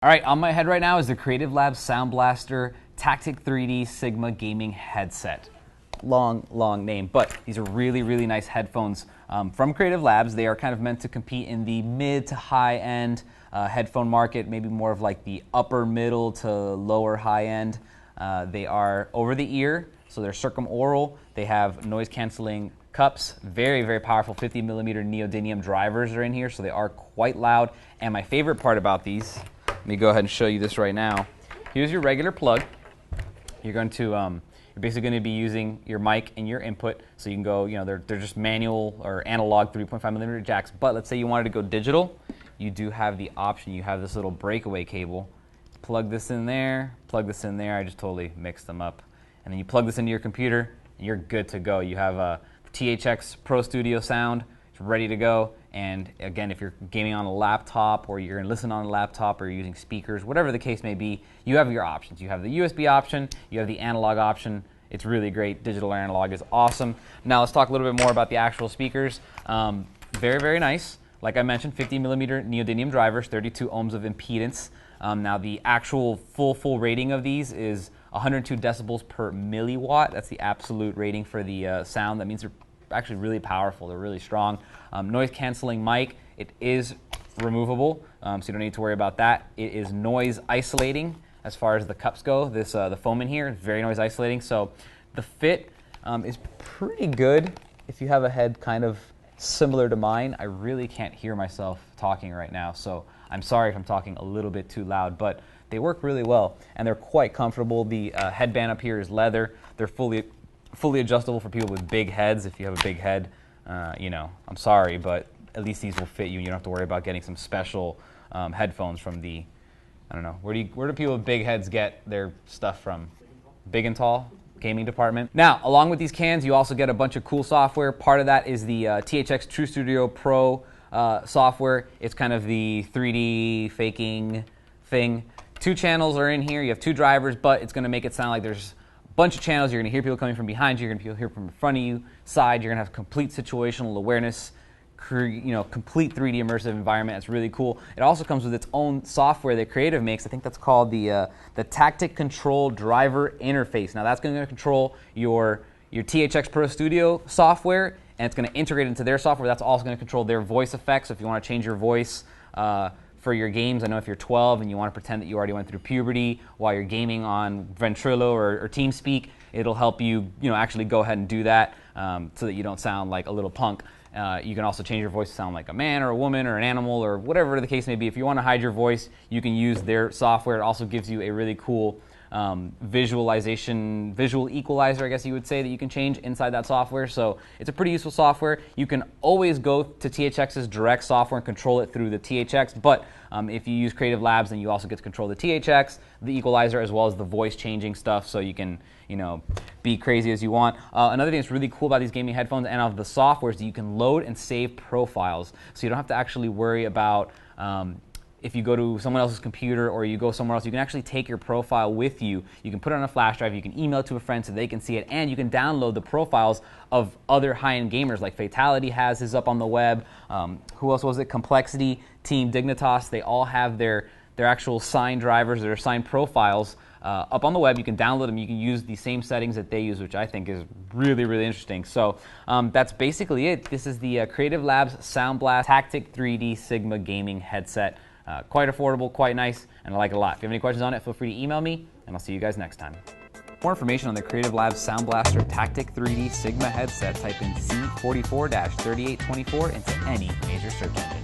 All right, on my head right now is the Creative Labs Sound Blaster Tactic3D Sigma gaming headset. Long name, but these are really, really nice headphones from Creative Labs. They are kind of meant to compete in the mid to high end headphone market, maybe more of like the upper middle to lower high end. They are over the ear, so they're circumaural. They have noise canceling cups, very, very powerful 50mm neodymium drivers are in here, so they are quite loud. And my favorite part about these, let me go ahead and show you this right now. Here's your regular plug. You're going to you're basically going to be using your mic and your input, so you can go, they're just manual or analog 3.5mm jacks. But let's say you wanted to go digital, you do have the option. You have this little breakaway cable. Plug this in there, plug this in there. I just totally mixed them up. And then you plug this into your computer, and you're good to go. You have a THX TruStudio Sound. It's ready to go. And again, if you're gaming on a laptop or you're going to listen on a laptop or you're using speakers, whatever the case may be, you have your options. You have the USB option, you have the analog option. It's really great. Digital or analog is awesome. Now let's talk a little bit more about the actual speakers. Very, very nice. Like I mentioned, 50mm neodymium drivers, 32 ohms of impedance. Now the actual full rating of these is 102 decibels per milliwatt. That's the absolute rating for the sound. That means they're actually really powerful. They're really strong. Noise canceling mic, it is removable, so you don't need to worry about that. It is noise isolating as far as the cups go. This the foam in here is very noise isolating, so the fit is pretty good. If you have a head kind of similar to mine, I really can't hear myself talking right now, so I'm sorry if I'm talking a little bit too loud, but they work really well and they're quite comfortable. The headband up here is leather. They're fully adjustable for people with big heads. If you have a big head, I'm sorry, but at least these will fit you. You don't have to worry about getting some special headphones from the, I don't know, where do people with big heads get their stuff from? Big and Tall gaming department. Now, along with these cans, you also get a bunch of cool software. Part of that is the THX TruStudio Pro software. It's kind of the 3D faking thing. 2 channels are in here. You have 2 drivers, but it's going to make it sound like there's bunch of channels. You're going to hear people coming from behind you. You're going to hear from in front of you, side. You're going to have complete situational awareness, complete 3D immersive environment. It's really cool. It also comes with its own software that Creative makes. I think that's called the Tactic Control Driver Interface. Now that's going to control your THX TruStudio software, and it's going to integrate into their software. That's also going to control their VoiceFX. So if you want to change your voice for your games. I know if you're 12 and you want to pretend that you already went through puberty while you're gaming on Ventrilo or TeamSpeak, it'll help you, actually go ahead and do that so that you don't sound like a little punk. You can also change your voice to sound like a man or a woman or an animal or whatever the case may be. If you want to hide your voice, you can use their software. It also gives you a really cool visual equalizer, I guess you would say, that you can change inside that software. So it's a pretty useful software. You can always go to THX's direct software and control it through the THX, but if you use Creative Labs, then you also get to control the THX, the equalizer, as well as the voice changing stuff, so you can be crazy as you want. Another thing that's really cool about these gaming headphones and of the software is that you can load and save profiles, so you don't have to actually worry about if you go to someone else's computer or you go somewhere else, you can actually take your profile with you. You can put it on a flash drive, you can email it to a friend so they can see it, and you can download the profiles of other high-end gamers, like Fatality has his up on the web. Who else was it? Complexity, Team Dignitas, they all have their actual signed drivers, their signed profiles up on the web. You can download them. You can use the same settings that they use, which I think is really, really interesting. So that's basically it. This is the Creative Labs Sound Blaster Tactic3D Sigma gaming headset. Quite affordable, quite nice, and I like it a lot. If you have any questions on it, feel free to email me, and I'll see you guys next time. For more information on the Creative Labs Sound Blaster Tactic3D Sigma headset, type in C44-3824 into any major search engine.